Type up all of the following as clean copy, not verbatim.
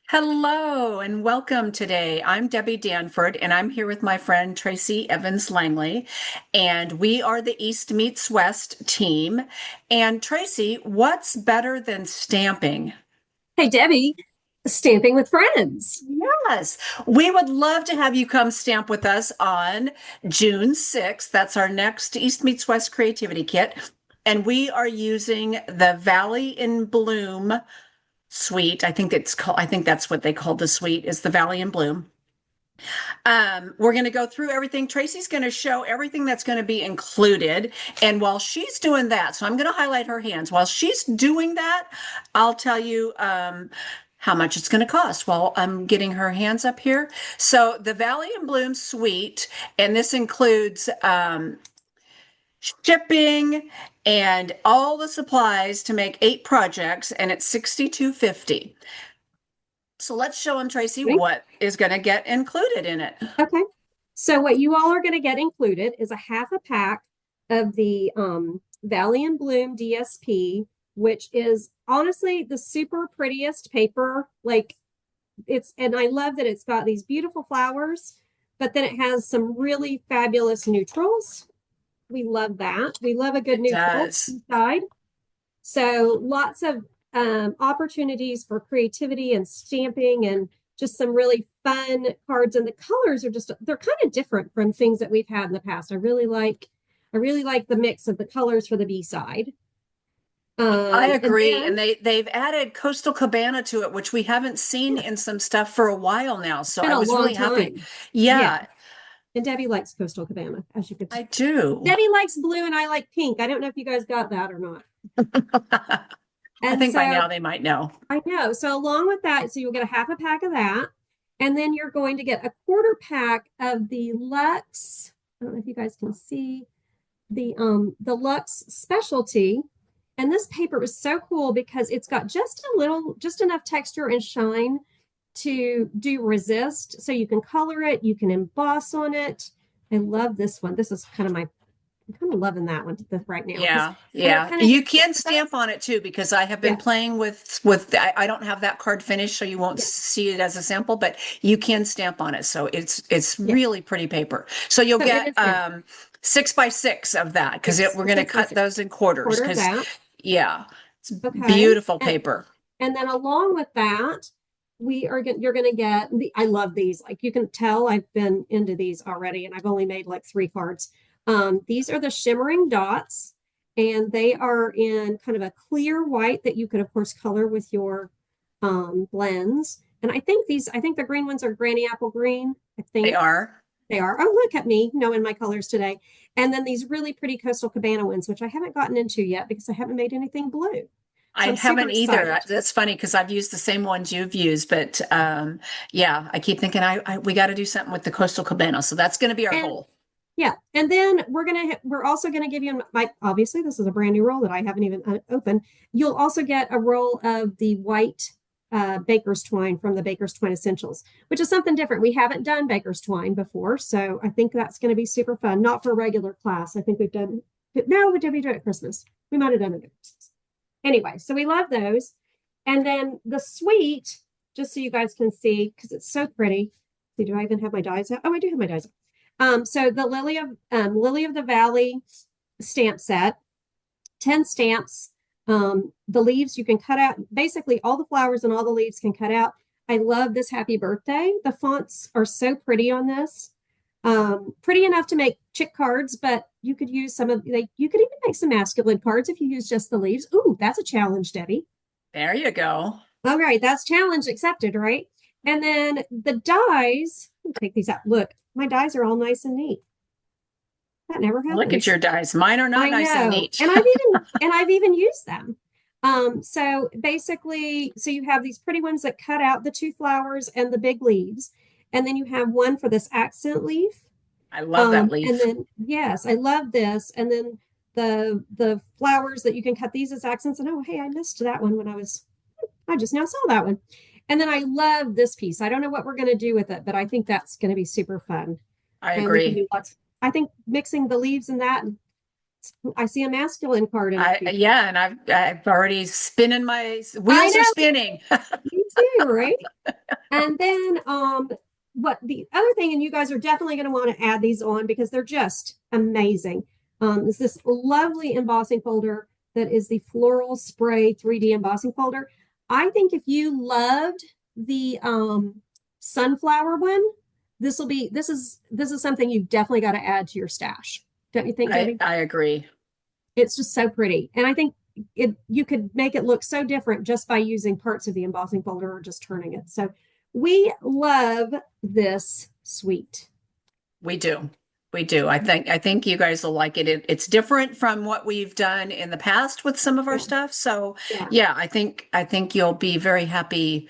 Hello and welcome today. I'm Debbie Danford and I'm here with my friend Tracy Evans Langley, and we are the East Meets West team. And Tracy, what's better than stamping? Hey, Debbie, Stamping with Friends. Yes, we would love to have you come stamp with us on June 6th. That's our next East Meets West Creativity Kit. And we are using the Valley in Bloom suite. I think that's what they call the suite is the Valley in Bloom. We're going to go through everything. Tracy's going to show everything that's going to be included. And while she's doing that, so I'm going to highlight her hands. While she's doing that, I'll tell you how much it's going to cost while I'm getting her hands up here. So the Valley and Bloom suite, and this includes shipping and all the supplies to make 8 projects, and it's $62.50. So let's show them, Tracy, Okay. what is going to get included in it. Okay. So what you all are going to get included is a half a pack of the Valley and Bloom DSP, which is honestly the super prettiest paper. And I love that it's got these beautiful flowers, but then it has some really fabulous neutrals. We love that. We love a good It neutral does. inside. So lots of opportunities for creativity and stamping and just some really fun cards. And the colors are they're kind of different from things that we've had in the past. I really like the mix of the colors for the B side. I And agree. then And they've added Coastal Cabana to it, which we haven't seen yeah, in some stuff for a while now. it's So been I a was long really happy. time. Yeah. Yeah, And Debbie likes Coastal Cabana, as you could. I do. Debbie likes blue and I like pink. I don't know if you guys got that or not. I And think by so now they might know. I know. So along with that, so you'll get a half a pack of that. And then you're going to get a quarter pack of the Lux. I don't know if you guys can see the Lux specialty. And this paper is so cool because it's got just enough texture and shine to do resist. So you can color it, you can emboss on it. I love this one. This is kind of I'm kind of loving that one right now because Yeah, and it yeah. kind of You gives can that's stamp on it too because I have been yeah, playing I don't have that card finished, so you won't yeah, see it as a sample, but you can stamp on it. So it's yeah. really pretty paper. So you'll So it get is very 6 by 6 of that because yes, we're a going to six by cut six those in quarters quarter of because that. yeah, it's Okay. beautiful paper. And then along with that, you're going to get I love these. Like you can tell I've been into these already and I've only made like 3 cards. These are the shimmering dots and they are in kind of a clear white that you could of course color with your blends. And I think the green ones are granny apple green. I They think are. they are. Oh, look at me knowing my colors today. And then these really pretty Coastal Cabana ones, which I haven't gotten into yet because I haven't made anything blue. I So I'm super haven't either. excited. That's funny because I've used the same ones you've used, but yeah, I keep thinking we got to do something with the Coastal Cabana. So that's going to be our And goal. yeah, and then we're also gonna give you my obviously this is a brand new roll that I haven't even opened. You'll also get a roll of the white baker's twine from the Baker's Twine Essentials, which is something different. We haven't done baker's twine before, so I think that's going to be super fun. Not for regular class. I think we've done no, we did we do it at Christmas. We might have done it at Christmas. Anyway, so we love those. And then the suite, just so you guys can see, because it's so pretty. See, do I even have my dies out? Oh, I do have my dies out. So the Lily of the Valley stamp set, 10 stamps. The leaves you can cut out, basically all the flowers and all the leaves can cut out. I love this happy birthday. The fonts are so pretty on this. Pretty enough to make chick cards, but you could use you could even make some masculine cards if you use just the leaves. Ooh, that's a challenge, Debbie. There you go. All right, that's challenge accepted, right? And then the dies, let me take these out. Look, my dies are all nice and neat. That never Look at happens. your dice. Mine are not I nice and know. neat. And I've even used them. So basically, so you have these pretty ones that cut out the two flowers and the big leaves. And then you have one for this accent leaf. I love that And leaf. then yes, I love this. And then the flowers that you can cut these as accents. And oh, hey, I missed that one I just now saw that one. And then I love this piece. I don't know what we're going to do with it, but I think that's going to be super fun. I And we can agree. do lots. I think mixing the leaves and that I see a masculine card in a few. Yeah, and I've already spinning my I wheels are know, spinning. me too, right? And then what the other thing, and you guys are definitely going to want to add these on because they're just amazing. Is this lovely embossing folder that is the Floral Spray 3D embossing folder. I think if you loved the sunflower one, this is something you've definitely got to add to your stash. Don't you think, Debbie? I agree. It's just so pretty. And I think you could make it look so different just by using parts of the embossing folder or just turning it. So we love this suite. We do. We do. I think you guys will like it. It's different from what we've done in the past with some of our Yeah. stuff. So Yeah. yeah, I think you'll be very happy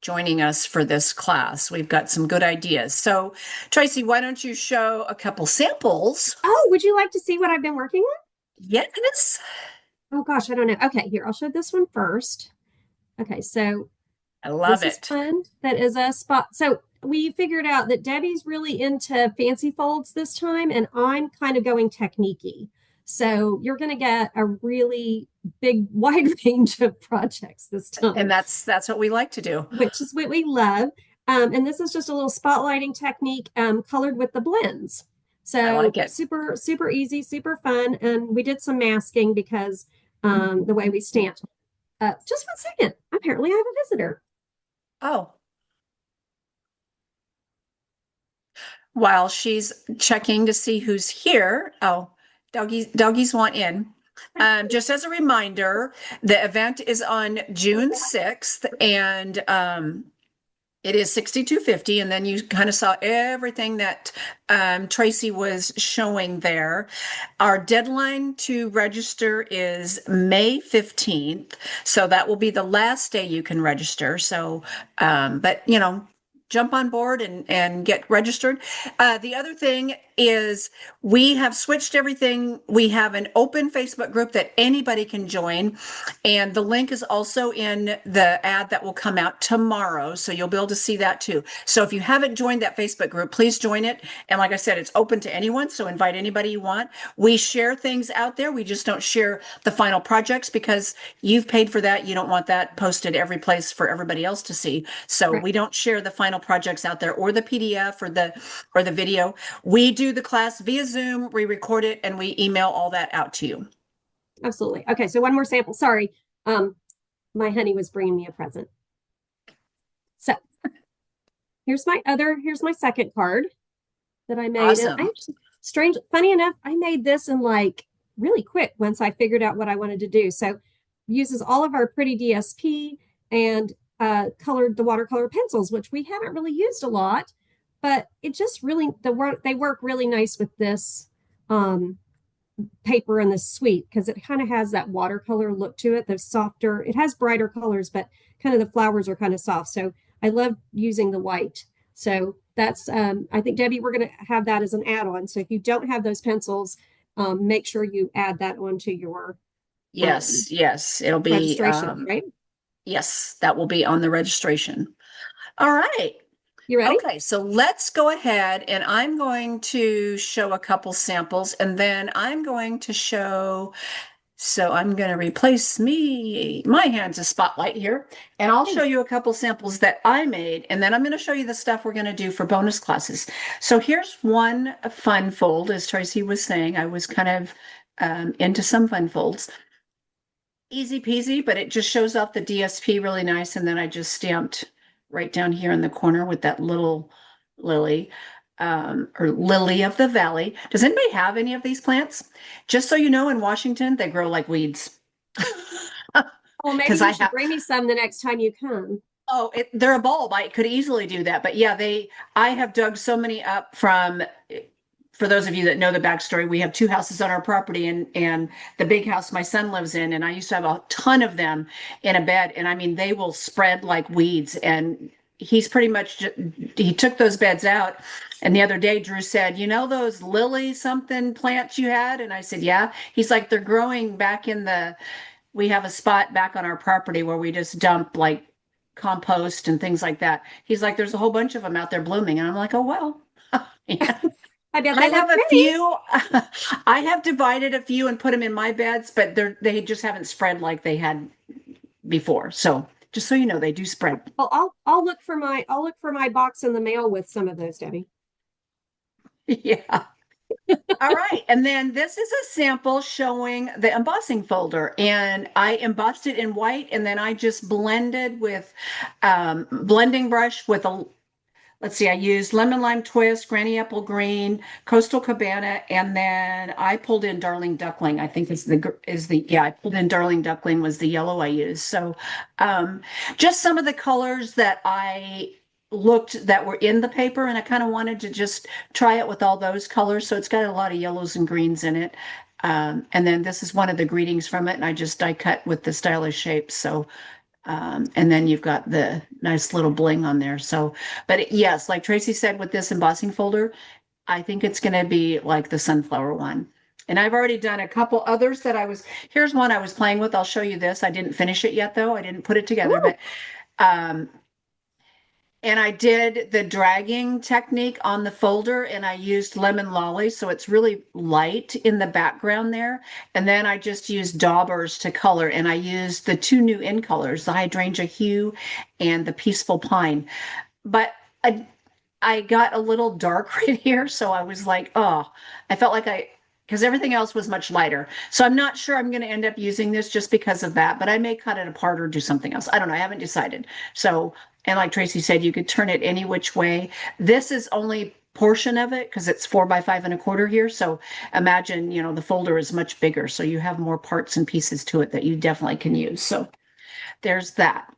joining us for this class. We've got some good ideas. So Tracy, why don't you show a couple samples? Oh, would you like to see what I've been working on? Yes. Oh gosh, I don't know. Okay, here, I'll show this one first. Okay, so I love this is it. fun. That is a spot. So we figured out that Debbie's really into fancy folds this time, and I'm kind of going techniquey. So you're going to get a really big, wide range of projects this And time, that's what we like to do. which is what we love. And this is just a little spotlighting technique colored with the blends. I like So it. super, super easy, super fun. And we did some masking because the way we stamped. Just 1 second. Apparently, I have a visitor. Oh, while she's checking to see who's here. Oh, doggies want in. Just as a reminder, the event is on June 6th, and it is 6250, and then you kind of saw everything that Tracy was showing there. Our deadline to register is May 15th, so that will be the last day you can register. So, but jump on board and get registered. The other thing is we have switched everything. We have an open Facebook group that anybody can join. And the link is also in the ad that will come out tomorrow. So you'll be able to see that too. So if you haven't joined that Facebook group, please join it. And like I said, it's open to anyone. So invite anybody you want. We share things out there. We just don't share the final projects because you've paid for that. You don't want that posted every place for everybody else to see. So Right. we don't share the final projects out there or the PDF or the video. We do the class via Zoom, we record it, and we email all that out to you. Absolutely. Okay, so one more sample. Sorry. My honey was bringing me a present. So here's my second card that I made. And I Awesome. actually, funny enough, I made this in like really quick once I figured out what I wanted to do. So uses all of our pretty DSP and colored the watercolor pencils, which we haven't really used a lot, but it just really they work really nice with this paper and the suite because it kind of has that watercolor look to it. The softer, it has brighter colors, but kind of the flowers are kind of soft. So I love using the white. So that's, I think, Debbie, we're going to have that as an add-on. So if you don't have those pencils, make sure you add that onto your Yes, it'll be, registration, right? yes, that will be on the registration. All right. You ready? Okay, so let's go ahead and I'm going to show a couple samples and then I'm going to show, so I'm going to replace my hand's a spotlight here, and I'll show you a couple samples that I made, and then I'm going to show you the stuff we're going to do for bonus classes. So here's one fun fold, as Tracy was saying. I was kind of into some fun folds. Easy peasy, but it just shows off the DSP really nice. And then I just stamped right down here in the corner with that little lily, or lily of the valley. Does anybody have any of these plants? Just so you know, in Washington, they grow like weeds. Well, maybe Because you I should have, bring me some the next time you come. oh, they're a bulb. I could easily do that. But yeah, I have dug so many up from, for those of you that know the backstory, we have two houses on our property, and the big house my son lives in, and I used to have a ton of them in a bed, and I mean they will spread like weeds. And he's pretty much he took those beds out. And the other day, Drew said, "You know those lily something plants you had?" And I said, "Yeah." He's like, "They're growing back in the." We have a spot back on our property where we just dump like compost and things like that. He's like, "There's a whole bunch of them out there blooming," and I'm like, "Oh well." Yeah. I bet I they look have a pretty. few. I have divided a few and put them in my beds, but they just haven't spread like they had before. So just so you know, they do spread. Well, I'll look for my box in the mail with some of those, Debbie. Yeah. All right. And then this is a sample showing the embossing folder. And I embossed it in white and then I just blended with blending brush with a let's see, I used lemon lime twist, granny apple green, coastal cabana, and then I pulled in darling duckling. I think is the yeah, I pulled in darling duckling was the yellow I used. So um, just some of the colors that I looked that were in the paper, and I kind of wanted to just try it with all those colors. So it's got a lot of yellows and greens in it. And then this is one of the greetings from it, and I just die cut with the stylish shapes. So and then you've got the nice little bling on there. So, but yes, like Tracy said with this embossing folder, I think it's going to be like the sunflower one. And I've already done a couple others that here's one I was playing with. I'll show you this. I didn't finish it yet though. I didn't put it together, Ooh, but um, and I did the dragging technique on the folder and I used lemon lolly. So it's really light in the background there. And then I just used daubers to color and I used the two new in colors, the hydrangea hue and the peaceful pine. But I got a little dark right here. So I was like, oh, I felt like because everything else was much lighter. So I'm not sure I'm going to end up using this just because of that, but I may cut it apart or do something else. I don't know. I haven't decided. So, and like Tracy said, you could turn it any which way. This is only portion of it because it's 4 by 5 1/4 here. So imagine, the folder is much bigger. So you have more parts and pieces to it that you definitely can use. So there's that.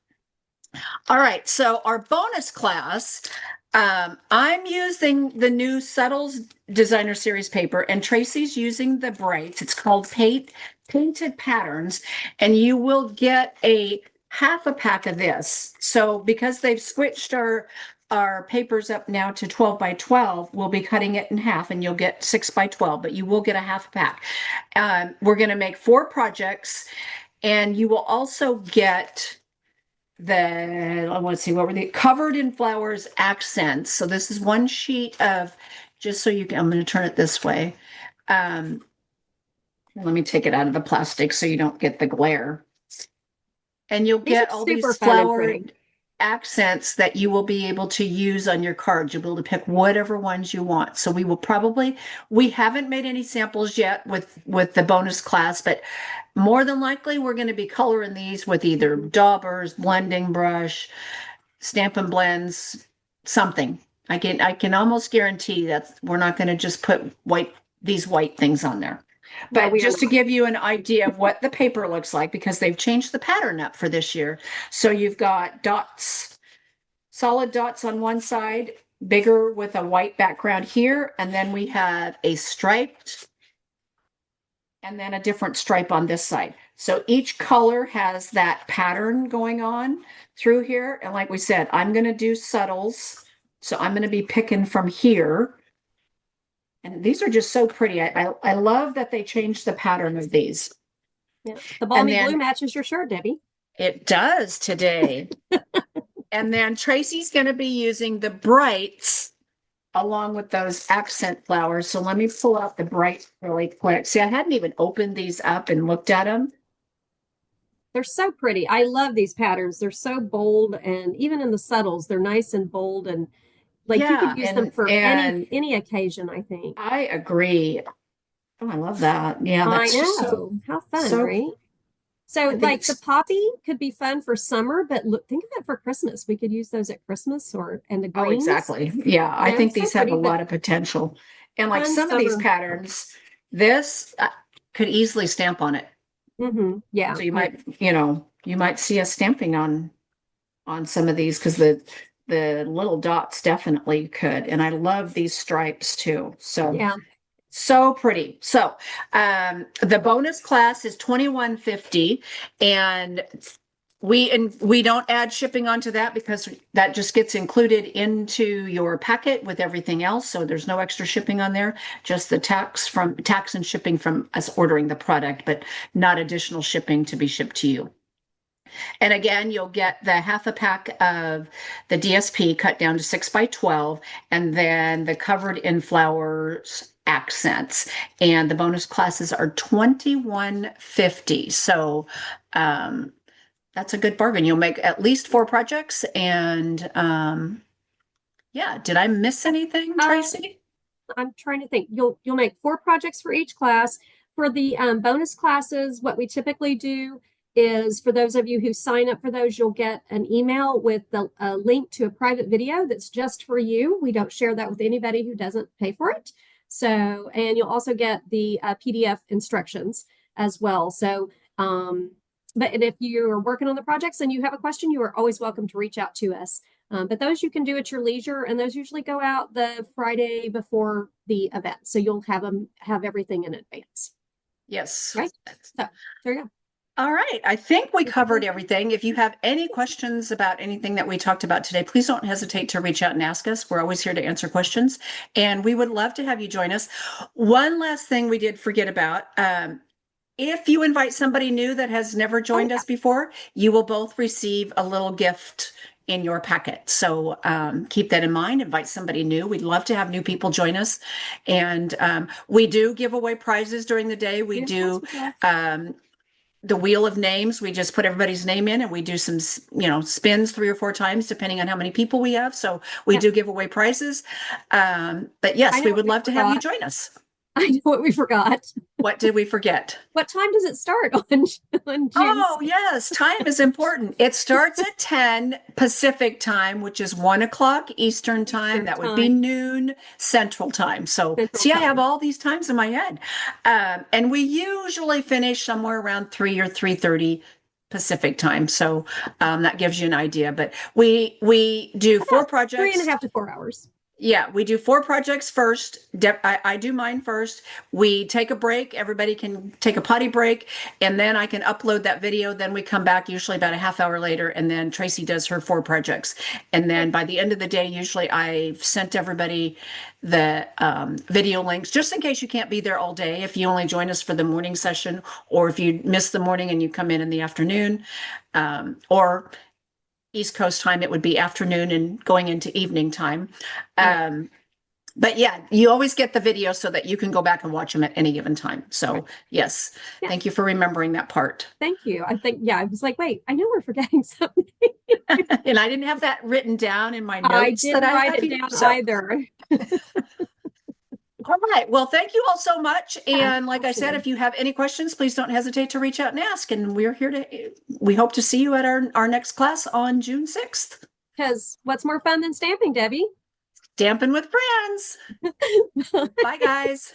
All right, so our bonus class, I'm using the new Subtles Designer Series paper, and Tracy's using the Brights. It's called Painted Patterns, and you will get a half a pack of this. So because they've switched our papers up now to 12 by 12, we'll be cutting it in half, and you'll get 6 by 12, but you will get a half a pack. We're going to make 4 projects, and you will also get let's see, what were they covered in flowers accents. So this is one sheet of, just so you can, I'm going to turn it this way. Um, Let me take it out of the plastic so you don't get the glare. And you'll these are get all super these fun and pretty. flowered accents that you will be able to use on your cards. You'll be able to pick whatever ones you want. So we haven't made any samples yet with the bonus class, but more than likely we're going to be coloring these with either daubers, blending brush, Stampin' Blends, something. I can almost guarantee that we're not going to just put these white things on there. No, But we are just to not. give you an idea of what the paper looks like, because they've changed the pattern up for this year. So you've got dots, solid dots on one side, bigger with a white background here, and then we have a striped and then a different stripe on this side. So each color has that pattern going on through here. And like we said, I'm going to do subtles. So I'm going to be picking from here. And these are just so pretty. I love that they changed the pattern of these. Yeah. The And balmy blue then matches your shirt, Debbie. it does today. And then Tracy's going to be using the brights along with those accent flowers. So let me pull out the brights really quick. See, I hadn't even opened these up and looked at them. They're so pretty. I love these patterns. They're so bold, and even in the subtles, they're nice and bold, and like you could Yeah, use them and for any and any occasion, I think. I agree. Oh, I love that. Yeah, I that's just so know. How fun, so right? So, I think like the it's poppy could be fun for summer, but look, think of it for Christmas. We could use those at Christmas or and the oh, greens, exactly. Yeah, I think so these have a pretty, but lot of potential. And like fun some of these summer. patterns, this could easily stamp on it. Yeah, So you might see us stamping on some of these because the little dots definitely could. And I love these stripes too. yeah. So pretty. So the bonus class is 2150 and we don't add shipping onto that because that just gets included into your packet with everything else. So there's no extra shipping on there, just the tax and shipping from us ordering the product, but not additional shipping to be shipped to you. And again, you'll get the half a pack of the DSP cut down to 6 by 12, and then the covered in flowers accents. And the bonus classes are 21.50. So that's a good bargain. You'll make at least 4 projects. And yeah, did I miss anything, Tracy? I'm trying to think. You'll make 4 projects for each class. For the bonus classes, what we typically do is for those of you who sign up for those, you'll get an email with a link to a private video that's just for you. We don't share that with anybody who doesn't pay for it. So, and you'll also get the PDF instructions as well. So, and if you're working on the projects and you have a question, you are always welcome to reach out to us. But those you can do at your leisure, and those usually go out the Friday before the event. So you'll have everything in advance. Yes. Right. So there you go. All right. I think we covered everything. If you have any questions about anything that we talked about today, please don't hesitate to reach out and ask us. We're always here to answer questions, and we would love to have you join us. One last thing we did forget about. If you invite somebody new that has never joined us before, you will both receive a little gift in your packet. So keep that in mind. Invite somebody new. We'd love to have new people join us. And we do give away prizes during the day. We do the wheel of names. We just put everybody's name in and we do some, spins 3 or 4 times, depending on how many people we have. So we do give away prizes. But yes, we would love to have you join us. I know what we forgot. What did we forget? What time does it start on June? Oh, yes. Time is important. It starts at 10 Pacific time, which is 1 o'clock Eastern time. That would be noon Central time. So I have all these times in my head. And we usually finish somewhere around 3 or 3:30 Pacific time. So that gives you an idea. But we do 4 projects. 3.5 to 4 hours. Yeah, we do 4 projects first. I do mine first. We take a break. Everybody can take a potty break, and then I can upload that video. Then we come back usually about a half hour later, and then Tracy does her 4 projects. And then by the end of the day, usually I've sent everybody the video links, just in case you can't be there all day. If you only join us for the morning session, or if you miss the morning and you come in the afternoon, or East Coast time, it would be afternoon and going into evening time. But yeah, you always get the video so that you can go back and watch them at any given time. So yes, thank you for remembering that part. Thank you. I think, I was like, wait, I know we're forgetting something. And I didn't have that written down in my notes. I didn't write it down either. All right. Well, thank you all so much. And like I said, if you have any questions, please don't hesitate to reach out and ask. And we hope to see you at our next class on June 6th. Because what's more fun than stamping, Debbie? Stamping with friends. Bye, guys.